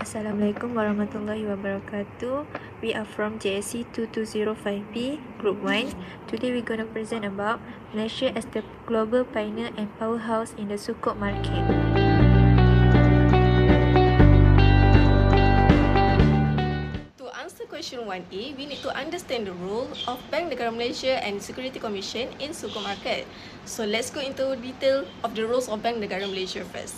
Assalamualaikum warahmatullahi wabarakatuh. We are from JSC 2205B, Group 1. Today we're going to present about Malaysia as the global pioneer and powerhouse in the sukuk market. To answer question 1A, we need to understand the role of Bank Negara Malaysia and Security Commission in sukuk market. So let's go into detail of the roles of Bank Negara Malaysia first.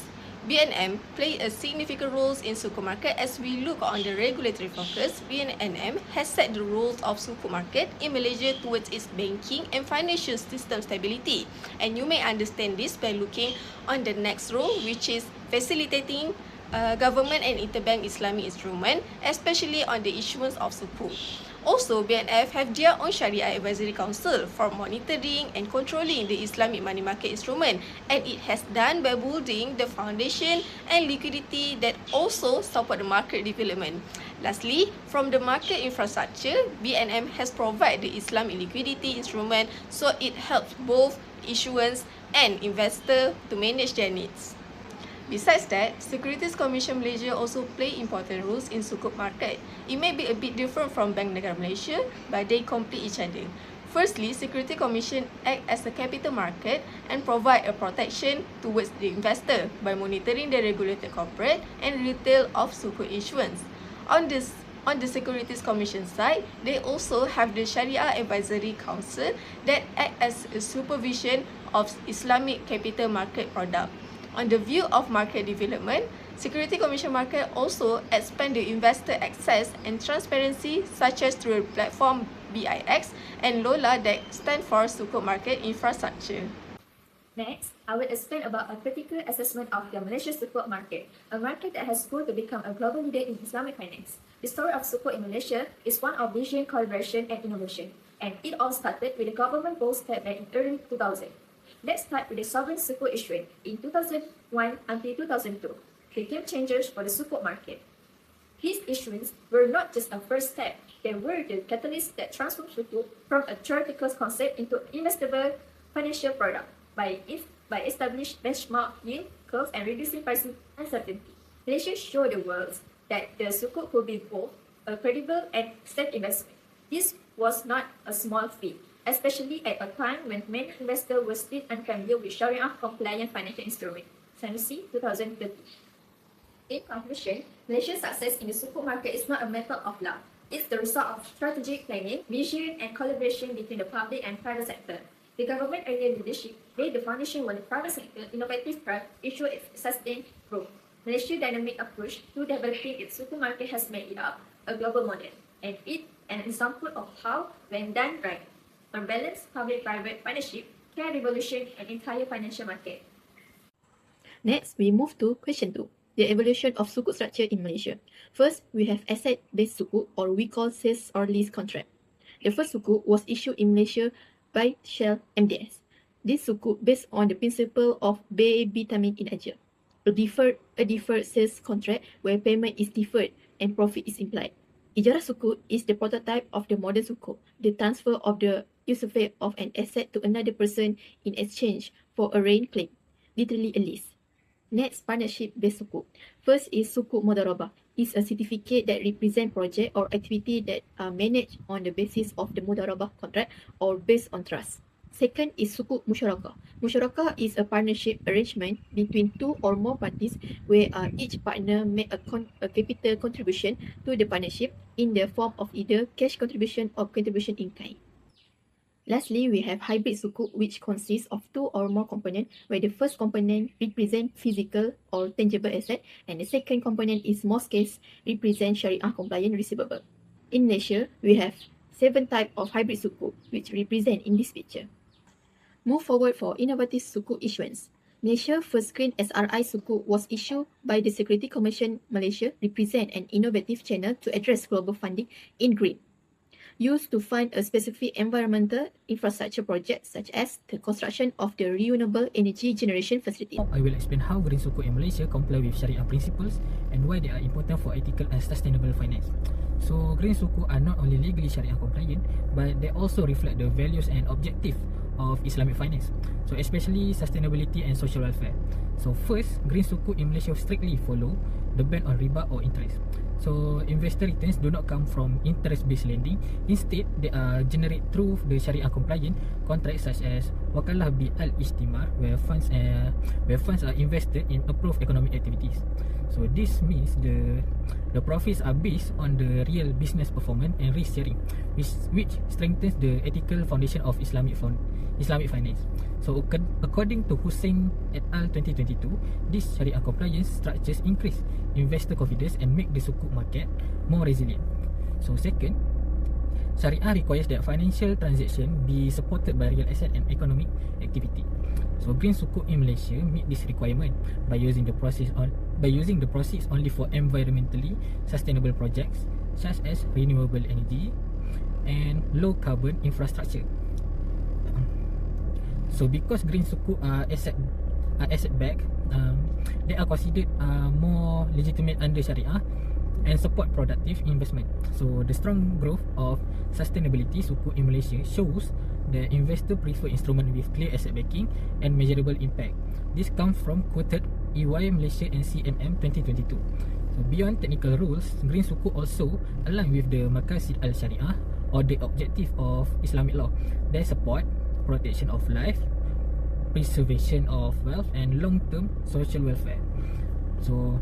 BNM play a significant role in sukuk market. As we look on the regulatory focus, BNM has set the rules of sukuk market in Malaysia towards its banking and financial system stability. And you may understand this by looking on the next role, which is facilitating government and interbank Islamic instrument, especially on the issuance of sukuk. Also, BNF have their own Sharia Advisory Council for monitoring and controlling the Islamic money market instrument, and it has done by building the foundation and liquidity that also support the market development. Lastly, from the market infrastructure, BNM has provided the Islamic liquidity instrument, so it helps both issuance and investor to manage their needs. Besides that, Securities Commission Malaysia also play important roles in sukuk market. It may be a bit different from Bank Negara Malaysia, but they complete each other. Firstly, Security Commission act as a capital market and provide a protection towards the investor by monitoring the regulated corporate and retail of sukuk issuance. On the Securities Commission side, they also have the Sharia Advisory Council that act as a supervision of Islamic capital market product. On the view of market development, Security Commission Market also expand the investor access and transparency, such as through platform BIX and LOLA that stand for Sukuk Market Infrastructure. Next, I will explain about a critical assessment of the Malaysia sukuk market, a market that has grown to become a global leader in Islamic finance. The story of sukuk in Malaysia is one of vision, collaboration, and innovation, and it all started with the government goals set back in early 2000. Let's start with the sovereign sukuk issuance in 2001 until 2002, the game changers for the sukuk market. These issuance were not just a first step, they were the catalyst that transformed sukuk from a theoretical concept into investable financial product by establishing benchmark yield curves and reducing pricing uncertainty. Malaysia showed the world that the sukuk could be both a credible and safe investment. This was not a small feat, especially at a time when many investors were still unfamiliar with Sharia-compliant financial instruments. Sanusi, 2030. In conclusion, Malaysia's success in the sukuk market is not a matter of luck. It's the result of strategic planning, vision, and collaboration between the public and private sector. The government earlier leadership laid the foundation while the private sector innovative drive ensure its sustained growth. Malaysia's dynamic approach to developing its sukuk market has made it up a global model, and it an example of how, when done right, unbalanced public-private partnership can revolution an entire financial market. Next, we move to question 2, the evolution of sukuk structure in Malaysia. First, we have asset-based sukuk, or we call sales or lease contract. The first sukuk was issued in Malaysia by Shell MDS. This sukuk based on the principle of bay vitamin in Asia, a deferred sales contract where payment is deferred and profit is implied. Ijarah sukuk is the prototype of the modern sukuk, the transfer of the usufruct of an asset to another person in exchange for a rent claim, literally a lease. Next, partnership-based sukuk. First is sukuk mudharabah. It's a certificate that represents project or activity that are managed on the basis of the mudharabah contract or based on trust. Second is sukuk musyarakah. Musyarakah is a partnership arrangement between two or more parties where each partner make a capital contribution to the partnership in the form of either cash contribution or contribution in kind. Lastly, we have hybrid sukuk, which consists of two or more components, where the first component represents physical or tangible asset, and the second component is most case represent Sharia compliant receivable. In Malaysia, we have 7 types of hybrid sukuk, which represent in this picture. Move forward for innovative sukuk issuance. Malaysia's first green SRI sukuk was issued by the Security Commission Malaysia, represent an innovative channel to address global funding in green, used to fund a specific environmental infrastructure project such as the construction of the renewable energy generation facility. I will explain how green sukuk in Malaysia comply with Sharia principles and why they are important for ethical and sustainable finance. So green sukuk are not only legally Sharia compliant, but they also reflect the values and objective of Islamic finance. So especially sustainability and social welfare. So first, green sukuk in Malaysia strictly follow the ban on riba or interest. So investor returns do not come from interest-based lending. Instead, they are generated through the Sharia compliant contracts such as Wakalah Bil Al-Ijtimar, where funds are invested in approved economic activities. So this means the profits are based on the real business performance and risk sharing, which strengthens the ethical foundation of Islamic finance. So according to Hussein et al. 2022, these Sharia compliance structures increase investor confidence and make the sukuk market more resilient. So second, Sharia requires that financial transaction be supported by real asset and economic activity. So green sukuk in Malaysia meet this requirement by using the proceeds only for environmentally sustainable projects such as renewable energy and low carbon infrastructure. So because green sukuk are asset backed, they are considered more legitimate under Sharia and support productive investment. So the strong growth of sustainability sukuk in Malaysia shows that investor prefer instrument with clear asset backing and measurable impact. This comes from quoted EY Malaysia and CMM 2022. So beyond technical rules, green sukuk also align with the Maqasid al-Sharia or the objective of Islamic law. They support protection of life, preservation of wealth and long-term social welfare. So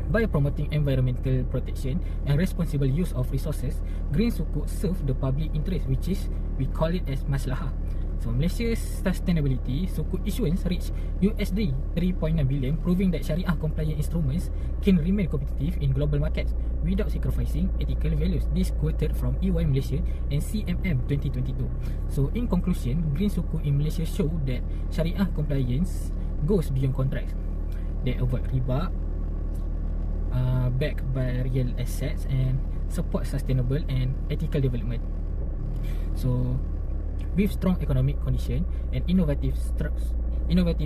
by promoting environmental protection and responsible use of resources, green sukuk serve the public interest, which is we call it as maslahah. So Malaysia's sustainability sukuk issuance reached USD 3.9 billion, proving that Sharia compliant instruments can remain competitive in global markets without sacrificing ethical values. This quoted from EY Malaysia and CMM 2022. So in conclusion, green sukuk in Malaysia show that Sharia compliance goes beyond contracts. They avoid riba, backed by real assets and support sustainable and ethical development. So with strong economic condition and innovative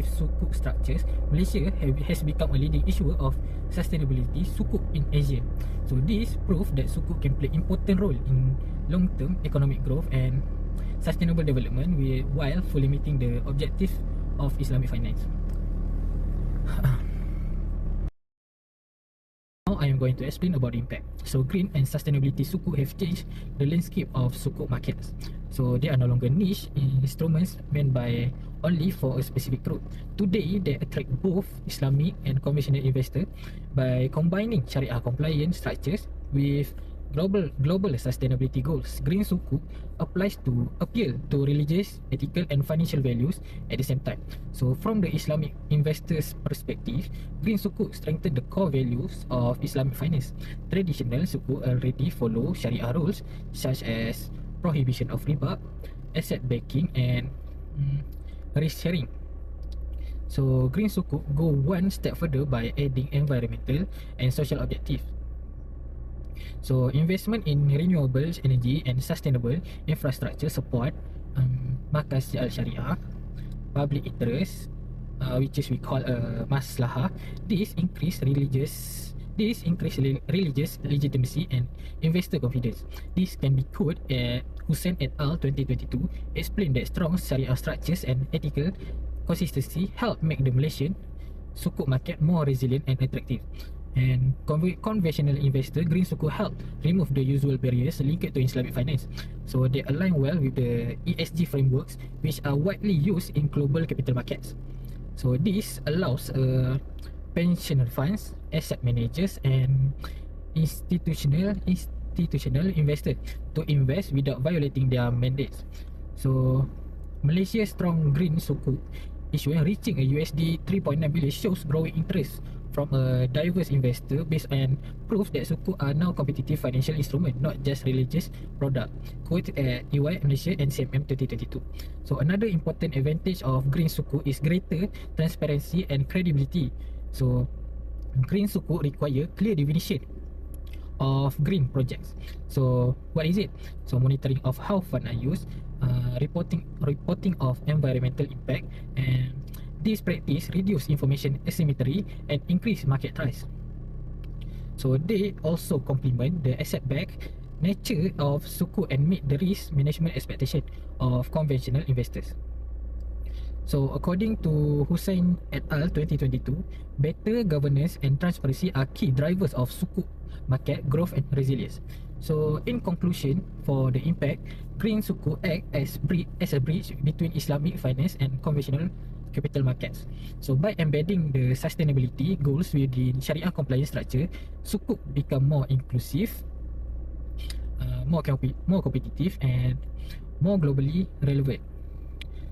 sukuk structures, Malaysia has become a leading issuer of sustainability sukuk in Asia. So this prove that sukuk can play important role in long-term economic growth and sustainable development while fully meeting the objective of Islamic finance. Now I am going to explain about the impact. So green and sustainability sukuk have changed the landscape of sukuk markets. So they are no longer niche instruments meant by only for a specific group. Today they attract both Islamic and conventional investors by combining Sharia compliant structures with global sustainability goals. Green sukuk appeal to religious, ethical and financial values at the same time. So from the Islamic investors' perspective, green sukuk strengthen the core values of Islamic finance. Traditional sukuk already follow Sharia rules such as prohibition of riba, asset backing and risk sharing. So green sukuk go one step further by adding environmental and social objectives. So investment in renewable energy and sustainable infrastructure support Maqasid al-Sharia, public interest, which is we call maslahah. This increase religious legitimacy and investor confidence. This can be quoted at Hussein et al. 2022 explain that strong Sharia structures and ethical consistency help make the Malaysian sukuk market more resilient and attractive. And conventional investor, green sukuk help remove the usual barriers linked to Islamic finance. So they align well with the ESG frameworks which are widely used in global capital markets. So this allows pension funds, asset managers and institutional investors to invest without violating their mandates. So Malaysia's strong green sukuk issuance reaching a USD 3.9 billion shows growing interest from a diverse investor based on proof that sukuk are now competitive financial instrument, not just religious product. Quoted at EY Malaysia and CMM 2022. So another important advantage of green sukuk is greater transparency and credibility. So green sukuk require clear definition of green projects. So what is it? So monitoring of how funds are used, reporting of environmental impact, and this practice reduce information asymmetry and increase market trust. So they also complement the asset-backed nature of sukuk and meet the risk management expectation of conventional investors. So according to Hussein et al 2022, better governance and transparency are key drivers of sukuk market growth and resilience. So in conclusion, for the impact, green sukuk act as a bridge between Islamic finance and conventional capital markets. So by embedding the sustainability goals within Sharia compliance structure, sukuk become more inclusive, more competitive and more globally relevant.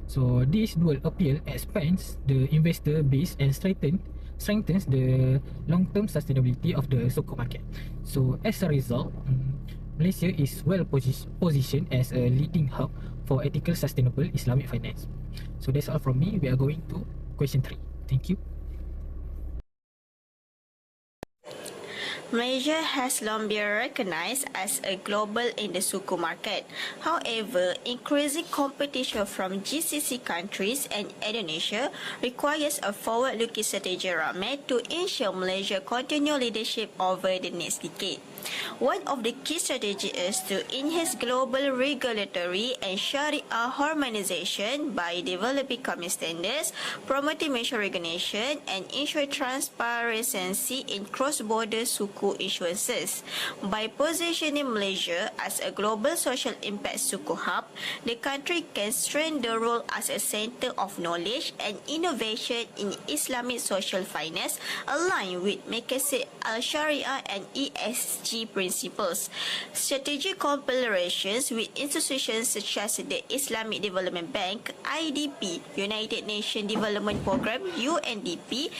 So this dual appeal expands the investor base and strengthens the long-term sustainability of the sukuk market. So as a result, Malaysia is well positioned as a leading hub for ethical sustainable Islamic finance. So that's all from me. We are going to question 3. Thank you. Malaysia has long been recognized as a global in the sukuk market. However, increasing competition from GCC countries and Indonesia requires a forward-looking strategy roadmap to ensure Malaysia continue leadership over the next decade. One of the key strategies is to enhance global regulatory and Sharia harmonization by developing common standards, promoting mutual recognition, and ensure transparency in cross-border sukuk issuances. By positioning Malaysia as a global social impact sukuk hub, the country can strengthen the role as a center of knowledge and innovation in Islamic social finance, aligned with Maqasid al-Sharia and ESG principles. Strategic collaborations with institutions such as the Islamic Development Bank, IDB, United Nations Development Programme, UNDP,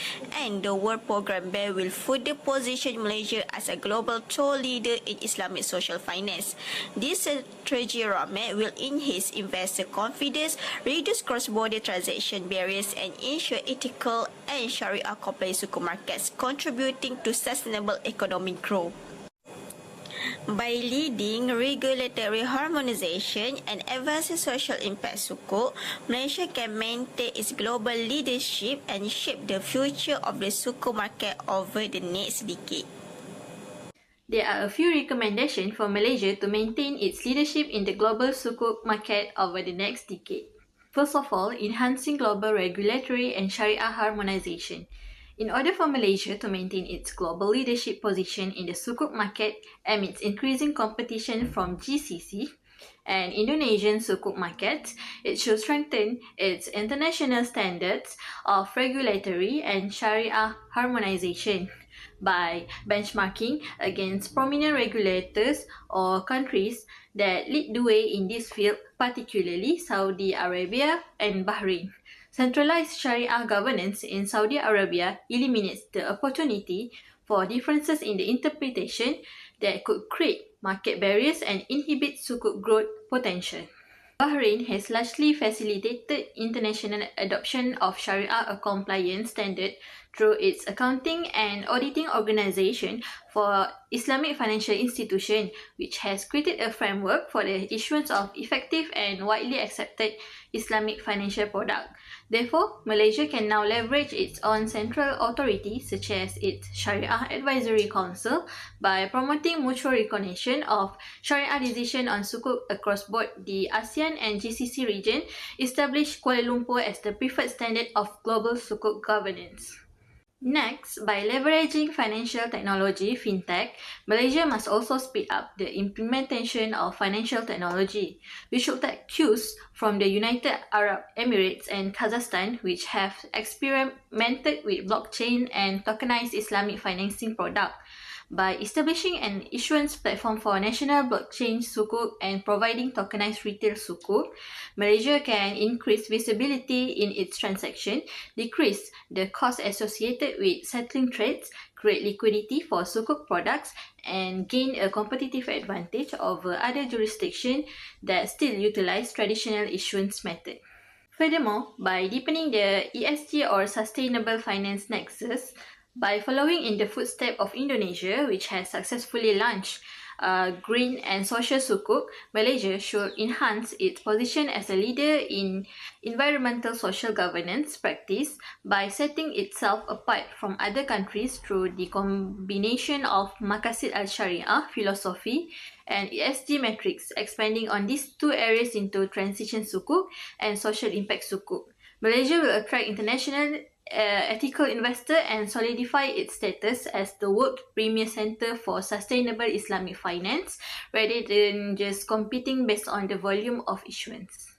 and the World Programme Bank will further position Malaysia as a global thought leader in Islamic social finance. This strategy roadmap will enhance investor confidence, reduce cross-border transaction barriers, and ensure ethical and Sharia compliant sukuk markets, contributing to sustainable economic growth. By leading regulatory harmonization and advancing social impact sukuk, Malaysia can maintain its global leadership and shape the future of the sukuk market over the next decade. There are a few recommendations for Malaysia to maintain its leadership in the global sukuk market over the next decade. First of all, enhancing global regulatory and Sharia harmonization. In order for Malaysia to maintain its global leadership position in the sukuk market amidst increasing competition from GCC and Indonesian sukuk markets, it should strengthen its international standards of regulatory and Sharia harmonization by benchmarking against prominent regulators or countries that lead the way in this field, particularly Saudi Arabia and Bahrain. Centralized Sharia governance in Saudi Arabia eliminates the opportunity for differences in the interpretation that could create market barriers and inhibit sukuk growth potential. Bahrain has largely facilitated international adoption of Sharia compliance standard through its accounting and auditing organization for Islamic financial institution, which has created a framework for the issuance of effective and widely accepted Islamic financial product. Therefore, Malaysia can now leverage its own central authority, such as its Sharia Advisory Council, by promoting mutual recognition of Sharia decision on sukuk across both the ASEAN and GCC region, establish Kuala Lumpur as the preferred standard of global sukuk governance. Next, by leveraging financial technology, fintech, Malaysia must also speed up the implementation of financial technology. We should take cues from the United Arab Emirates and Kazakhstan, which have experimented with blockchain and tokenized Islamic financing product. By establishing an issuance platform for national blockchain sukuk and providing tokenized retail sukuk, Malaysia can increase visibility in its transaction, decrease the cost associated with settling trades, create liquidity for sukuk products, and gain a competitive advantage over other jurisdictions that still utilize traditional issuance method. Furthermore, by deepening the ESG or sustainable finance nexus, by following in the footsteps of Indonesia, which has successfully launched green and social sukuk, Malaysia should enhance its position as a leader in environmental social governance practice by setting itself apart from other countries through the combination of Maqasid al-Sharia philosophy and ESG metrics, expanding on these two areas into transition sukuk and social impact sukuk. Malaysia will attract international ethical investor and solidify its status as the world premier center for sustainable Islamic finance rather than just competing based on the volume of issuance.